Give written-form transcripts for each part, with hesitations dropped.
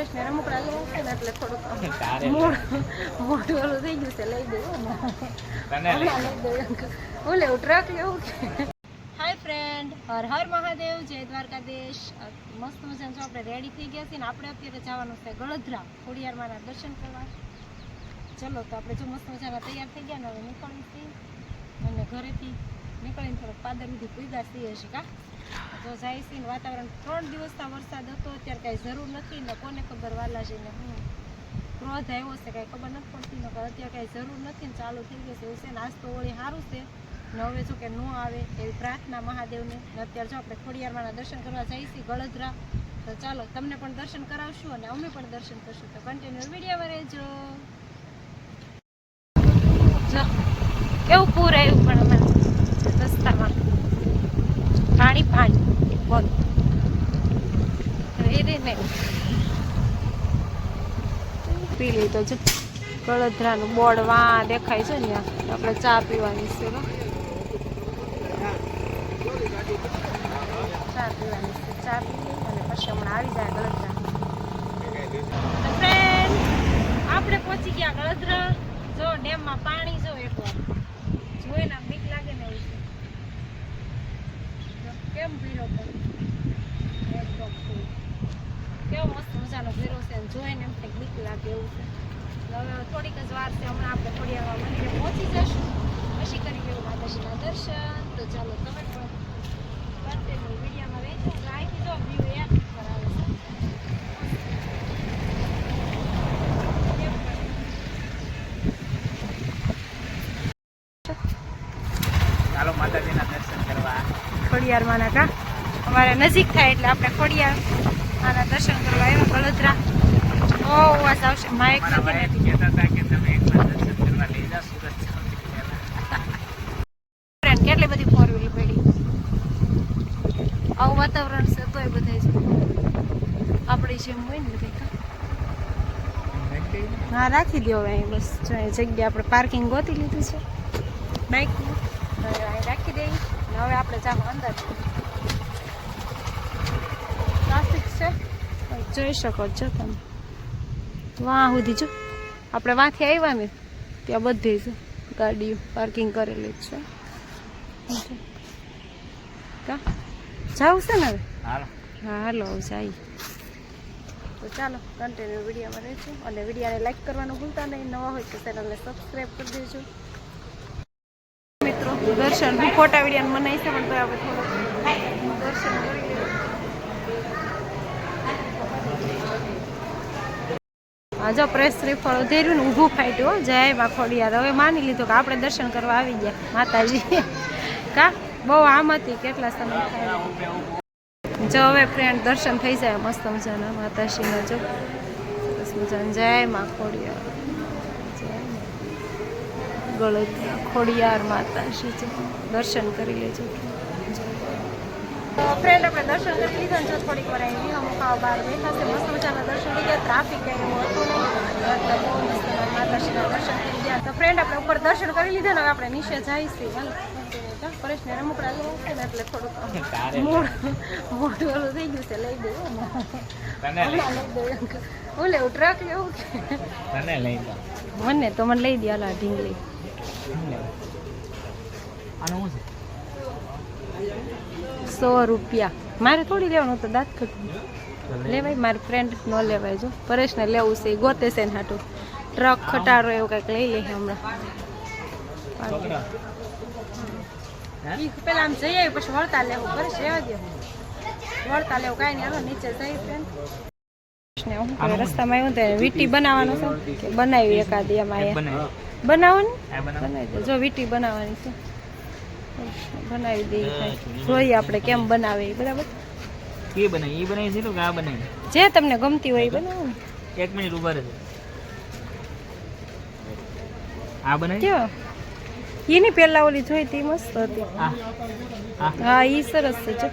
પરેશને રમકડા લેવા છે ને એટલે થોડુંક મોઢું ઓલું થઈ ગયું છે. લઈ દેવું ઓલે ટ્રક લેવું કે. હાય ફ્રેન્ડ, હર હર મહાદેવ, જય દ્વારકાધીશ. મસ્ત મજાનું આપણે રેડી થઈ ગયા છીએ ને આપણે અત્યારે જવાનું છે ગળધરા ખોડિયારમાંના દર્શન કરવા. ચલો તો આપણે જો મસ્ત મજાના તૈયાર થઈ ગયા ને હવે નીકળવી છીએ અને ઘરેથી નીકળીને થોડોક પાદર સુધી પૂગ્યા છીએ હશે કા. જો જાય છે ને વાતાવરણ 3 દિવસના વરસાદ હતો, અત્યારે કાંઈ જરૂર નથી ને કોને ખબર વાલા છે ને હું ક્રોધ આવ્યો છે કાંઈ ખબર નથી પડતી ને અત્યારે કાંઈ જરૂર નથી ને ચાલુ થઈ ગયું છે એવું છે ને. આજ તો વળી સારું છે ને હવે જો કે ન આવે એવી પ્રાર્થના મહાદેવને. અત્યારે જો આપણે ખોડિયારમાંના દર્શન કરવા જઈએ છીએ ગળધરા. તો ચાલો તમને પણ દર્શન કરાવશું અને અમે પણ દર્શન કરશું. તો કન્ટિન્યુ વિડીયોમાં રહેજો. જો કેવું પૂર આવ્યું પણ અમારે રસ્તામાં પાણી બોલ એ રે ને પી લીધો જો ગળધરાનું બોર્ડ વાં દેખાય છે ને આપણે ચા પીવાની છે. ચા પીવાની છે, ચા પી અને પછી હમણાં આવી જાય ગળધરા. ફ્રેન્ડ આપણે પહોંચી ગયા ગળધરા. જો ડેમમાં પાણી જો એકવાર જોઈને બીક લાગે ને એવું છે. કેમ ભીડો પડે એકદમ કેવો મસ્ત મજાનો ભીરો છે ને જોઈને એમ કંઈક બીક લાગે એવું છે. હવે થોડીક જ વાર છે, હમણાં આપણે ખોડિયારમાં મંદિરે પહોંચી જશું પછી કરી લેવું માતાજીના દર્શન. તો ચાલો તમે પણ કન્ટિન્યુ વિડીયોમાં રહેજો. અહીંથી જો વ્યૂ એક પર આવે છે. ચાલો માતાજીના દર્શન કરવા ખોડિયારમાંના કા અમારે નજીક થાય એટલે આપણે ખોડિયાર આના દર્શન કરવા આવ્યા ગળધરા. ઓ વાસ આવશે માઇક કહેતા હતા કે તમે એકવાર દર્શન કરવા લઈ જાઓ સુરત. ફ્રેન્ડ કેટલી બધી ફોર વ્હીલ પડી. આવું વાતાવરણ છે તોય બધા છે આપણી જેમ હોય ને બધા. હા રાખી દો હવે અહીં બસ જો એ જગ્યા આપણે પાર્કિંગ ગોતી લીધું છે બાઇકનું. હવે અહીં રાખી દઈએ ને હવે આપણે જાવ અંદર. ટ્રાફિક છે જોઈ શકો છો તમે. વાં સુધી જો આપણે વાંથી આવ્યા ને ત્યાં બધી છે ગાડીઓ પાર્કિંગ કરેલી જ છે. કા જાવું છે ને હવે? હાલો હા હાલો હવે જાય. તો ચાલો કન્ટિન્યુ વિડીયોમાં રહેજો અને વિડીયોને લાઈક કરવાનું ભૂલતા નહીં. નવા હોય તો ચેનલને સબસ્ક્રાઈબ કરી દેજો. મિત્રો દર્શન હું ખોટા વિડીયો બનાવી છે પણ તો આપણે થોડુંક દર્શન કરી લઈએ. હા જો પ્રેસ શ્રીફળ ધેર્યું ને ઊભું ફાટ્યું જય માં ખોડિયાર. હવે માની લીધું કે આપણે દર્શન કરવા આવી ગયા માતાજી કા. બહુ આમ હતી કેટલા સમય થાય. જો હવે ફ્રેન્ડ દર્શન થઈ જાય મસ્ત મજાના માતાજીના. જો સરસ મજાના જય માં ખોડિયાર, જય ગળધરા ખોડિયાર માતાજી. દર્શન કરી લેજો ફ્રેન્ડ. આપણે દર્શન કરી લીધા ને જો થોડીક વાર આવી અમુક બહાર બેઠા છે મસ્ત મજાના દર્શન થઈ ગયા. ટ્રાફિક કંઈ એવું હતું નહીં એટલે બહુ મસ્ત માતાજીના દર્શન થઈ ગયા. તો ફ્રેન્ડ આપણે ઉપર દર્શન કરી લીધા ને હવે આપણે નીચે જઈશું. હાલ પરેશને રમકડા લેવા છે ને એટલે થોડુંક મોઢું ઓલું થઈ ગયું છે. લઈ દેવું ઓલે ટ્રક લેવું કે મને તો મને લઈ દે. હાલ ઢીંગલી 100 રૂપિયા. મારે થોડી લેવાનું તો દાંત ખટું લેવાય. મારી ફ્રેન્ડ ન લેવાય. જો પરેશને લેવું છે એ ગોતે છે ને હાટું ટ્રક ખટારો એવું કંઈક લઈ લે હમણાં. પેલા આમ જઈ આવી પછી વળતા લેવું. પરેશ રહેવા દે વળતા લેવું કાંઈ નહીં. હાલો નીચે જઈ ફ્રેન્ડ. રસ્તામાં આવ્યું તો વીટી બનાવવાનું છે કે બનાવી એકાદી એમાં બનાવવાની બનાવી દે. જો વીટી બનાવવાની છે બનાવી દઈએ. જોઈએ આપણે કેમ બનાવે એ બરાબર. એ બનાવી એ બનાવી છે કે આ બનાવી જે તમને ગમતી હોય એ બનાવો ને. 1 મિનિટ ઉભા રહેજો. આ બનાવી કેવો એની પહેલા ઓલી જોઈ તી મસ્ત હતી. હા એ સરસ છે. જો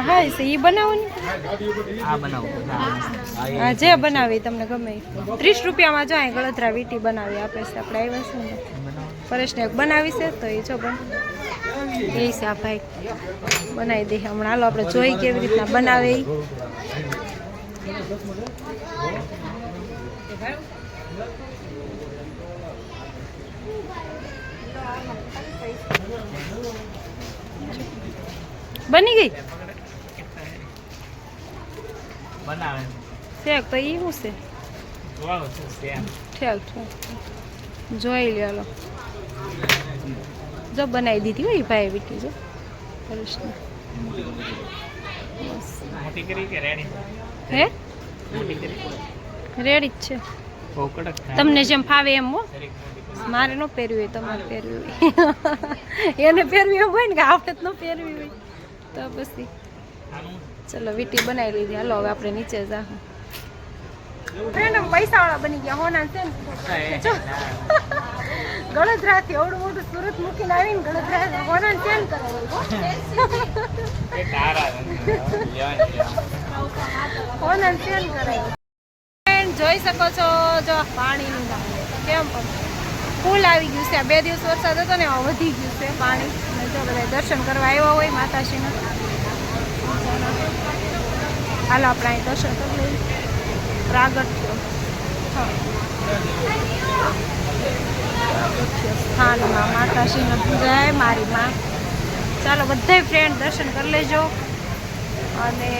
હા એ બનાવો ને. આ બનાવો. હા જે બનાવી તમને ગમે. 30 રૂપિયામાં જો અહીં ગળધરા વીટી બનાવી આપે છે. આપણે આવ્યા છે ને પરેશને એક બનાવી છે તો એ જો બન એ છે આ ભાઈ બનાવી દે હમણાં. હાલો આપણે જોઈ કેવી રીતના બનાવે. બની ગઈ બનાવે શેક તો ઈ શું છે જોવાનું શું છે એમ. ઠેક ઠેક જોઈ લ્યો જો બનાવી દીધી હોય ભાઈ બીટી જો કૃષ્ણ મોટી કરી કે રેડી હે મોટી કરી રેડી જ છે બહુ કડક થાય. તમને જેમ ફાવે એમ હો જરીક મોટી મારે ન પહેરવી હોય તમારે પહેરવી હોય એને પહેરવી એમ હોય ને કે આપણે જ ન પહેરવી હોય તો પછી આનું ચલો વીટી બનાવી લીધી હાલો હવે આપણે નીચે જાઉં ફ્રેન્ડ પૈસા વાળા બની ગયા હોના છે ને જો ગળદરાથી એવડું મોટું સુરત મૂકીને આવીને ગળદરા હોના ચેન કરાવ્યું એ તારા લેવાની હોના ચેન કરાવ્યું ફ્રેન્ડ જોઈ શકો છો જો પાણીનું નામ કેમ પણ ફૂલ આવી ગયું છે આ 2 દિવસ વરસાદ હતો ને એમાં વધી ગયું છે પાણી અને જો બધા દર્શન કરવા આવ્યા હોય માતાજીના હાલો આપણે અહીં દર્શન કરી લઈએ પ્રાગટ્ય સ્થાનમાં માતાજીના જય મારી માં ચાલો બધાય ફ્રેન્ડ દર્શન કરી લેજો અને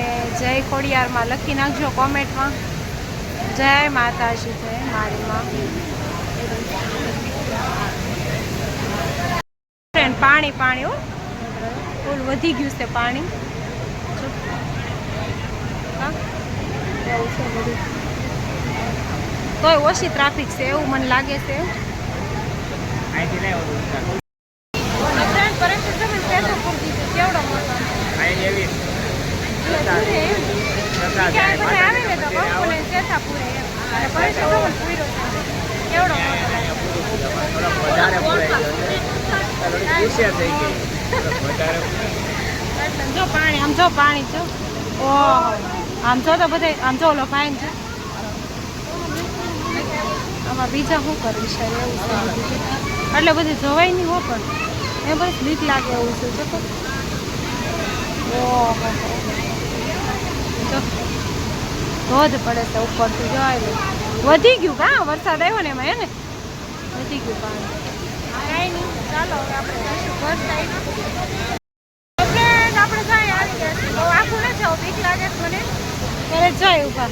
જય ખોડિયારમાં લખી નાખજો કોમેન્ટમાં જય માતાજી જય મારી માં ફ્રેન્ડ પાણી પાણી હો ફૂલ વધી ગયું છે પાણી જો. હા એવું છે બધું તોય ઓછી ટ્રાફિક છે એવું મને લાગે છે અહીંથી નહીં ઓલું ઉતાર. ફ્રેન્ડ પરેશ તમે પેસો પૂરી દીધો કેવડો મોટો અહીં એવી પૂરે એમ પ્રસાદ ક્યાંય બધા જાય આવે ને તો બપોરે ચેતા પૂરે એમ અને પરેશ તમે પૂર્યો છે કેવડો મોટો થોડોક વધારે પૂરાઈ ગયો છે. થોડીક હોશિયાર થઈ ગઈ થોડોક વધારે એટલે જો પાણી આમ જો પાણી જો ઓહો આમ જો તો બધે આમ જો ઓલો ભાઈ છે આમાં બીજા શું કરવી છે એવું છે એટલે બધું જોવાય નહીં હો પણ એ બસ બીક લાગે એવું છે જો તો ઓહો જો ધોધ પડે છે ઉપરથી જો આવ્યું વધી ગયું કા વરસાદ આવ્યો ને એમાં હે ને વધી ગયું પાણી કાંઈ નહીં ચાલો હવે આપણે જઈશું ઘર સાઈડ ફ્રેન્ડ આપણે જાય આવી ગયા છીએ બહુ આખું ન જાવ બીક લાગે છે મને ત્યારે જાય ઊભા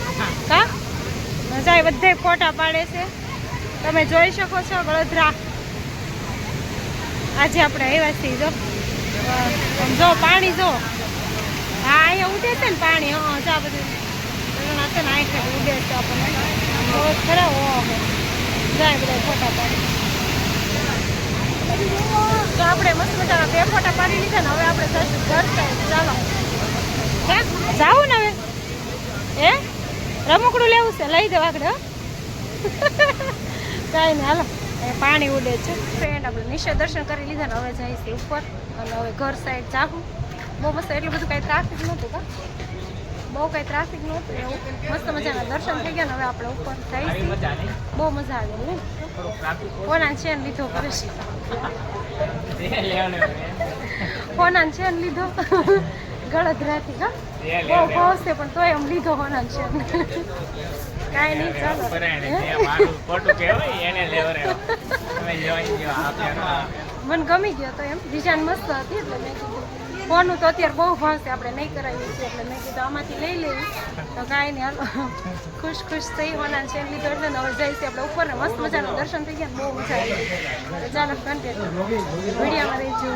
કા જાય બધાય ફોટા પાડે છે તમે જોઈ શકો છો વડોદરા આજે આપણે આવ્યા છીએ જો તમે જો પાણી જો હા અહીંયા ઉડે છે ને પાણી હા જા બધું ઘણા છે ને અહીં ઉડે છે આપણને બહુ ખરા ઓહો જાય બધા ફોટા પાડી તો આપણે મસ્ત મજાના 2 ફોટા પાડી લીધા ને હવે આપણે જઈશું ઘર સાઈડ ચાલો ક્યાં જાવું ને હવે એ રમકડું લેવું છે લઈ દો આગળ કાંઈ નહીં હાલો એ પાણી ઉડે છે ફ્રેન્ડ આપણે નિશ્ચય દર્શન કરી લીધા ને હવે જઈશું ઉપર અને હવે ઘર સાઈડ જાવું બહુ મસ્ત એટલું બધું કાંઈ ટ્રાફિક નહોતું કા બહુ કાંઈ ટ્રાફિક નહોતું એવું મસ્ત મજાના દર્શન થઈ ગયા ને હવે આપણે ઉપર આવી જઈશું મજા નહીં બહુ મજા આવે ને થોડુંક ટ્રાફિક ફોનાન ચેન લીધો કરે છે લેવાનું ફોનાન ચેન લીધો ગળદરાથી કા બહુ ભાવ છે પણ તોય આમ લીધો ફોનાન ચેન કાંઈ નહીં ચાલો ખોટું કહેવાય એને લેવડાવ્યો. તમે જોઈ ગયો આપ્યા મને ગમી ગયો તો એમ ડિઝાઇન મસ્ત હતી એટલે મેં કીધું ફોનનું તો અત્યારે બહુ ભાવ છે આપણે નહીં કરાવીએ છીએ એટલે મેં કીધું આમાંથી લઈ લેવી તો કાંઈ નહીં હાલો ખુશ ખુશ થઈ હોના ચેન લીધો એટલે ને હવે જઈશું આપણે ઉપર ને મસ્ત મજાનું દર્શન થઈ ગયા બહુ મજા આવી તો ચાલો કન્ટેન્ટ વિડીયોમાં રહીજો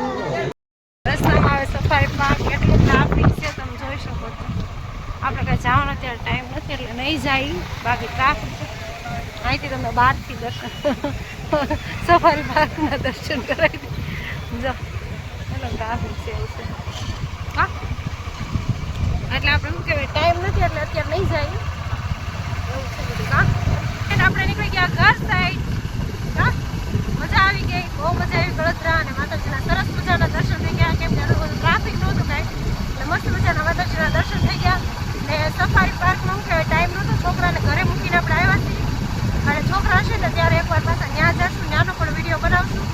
રસ્તામાં આવે સફારી પાર્ક એટલું ટ્રાફિક છે તમે જોઈ શકો છો આપણે કાંઈ જવાનો અત્યારે ટાઈમ નથી એટલે નહીં જાય બાકી ટ્રાફિક છે અહીંથી તમને બહારથી દર્શન સફારી પાર્કના દર્શન કરાવી દે જો એટલે ટ્રાફિક છે એવું છે હા એટલે આપણે શું કહેવાય ટાઈમ નથી એટલે અત્યારે નહીં જાય એવું છે બધું હા એટલે આપણે નીકળી ગયા ઘર સાઈડ હા મજા આવી ગઈ બહુ મજા આવી વડોદરા અને માતાજીના સરસ મજાના દર્શન થઈ ગયા કેમ કે એટલું બધું ટ્રાફિક નહોતું કાંઈ એટલે મસ્ત મજાના માતાજીના દર્શન થઈ ગયા ને સફારી પાર્કમાં શું કહેવાય ટાઈમ નહોતો છોકરાને ઘરે મૂકીને આપણે આવ્યા છીએ અને છોકરા હશે ને ત્યારે એકવાર પાછા ત્યાં જશું ત્યાંનો પણ વિડીયો બનાવશું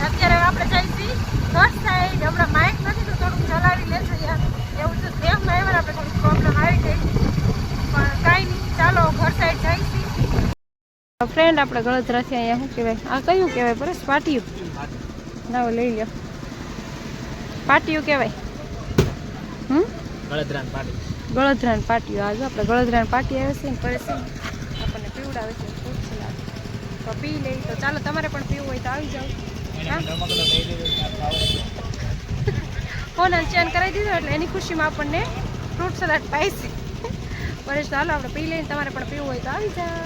અત્યારે આપણે જઈશું ઘર સાઈડ હમણાં માઇક નથી તો થોડુંક ચલાવી લેજો યાર એવું છે ગેમમાં આવ્યા આપણે થોડુંક પ્રોબ્લેમ આવી ગઈ પણ ફ્રેન્ડ આપણે ગળતરાથી અહીંયા શું કહેવાય આ કયું કહેવાય પરેશ પાટિયું ના લઈ લ્યો પાટિયું કહેવાય ગળદરાન પાટી ગળદરાન પાટિયું આજે આપણે ગળદરાન પાટી આવે છે ને પરેશ આપણને પીવડાવે છે ફ્રૂટ સલાડ તો પી લઈ તો ચાલો તમારે પણ પીવું હોય તો આવી જાઓ ફોન ચેન કરાવી દીધો એટલે એની ખુશીમાં આપણને ફ્રૂટ સલાડ પાઈ છે પરેશ ચાલો આપણે પી લઈને તમારે પણ પીવું હોય તો આવી જાઓ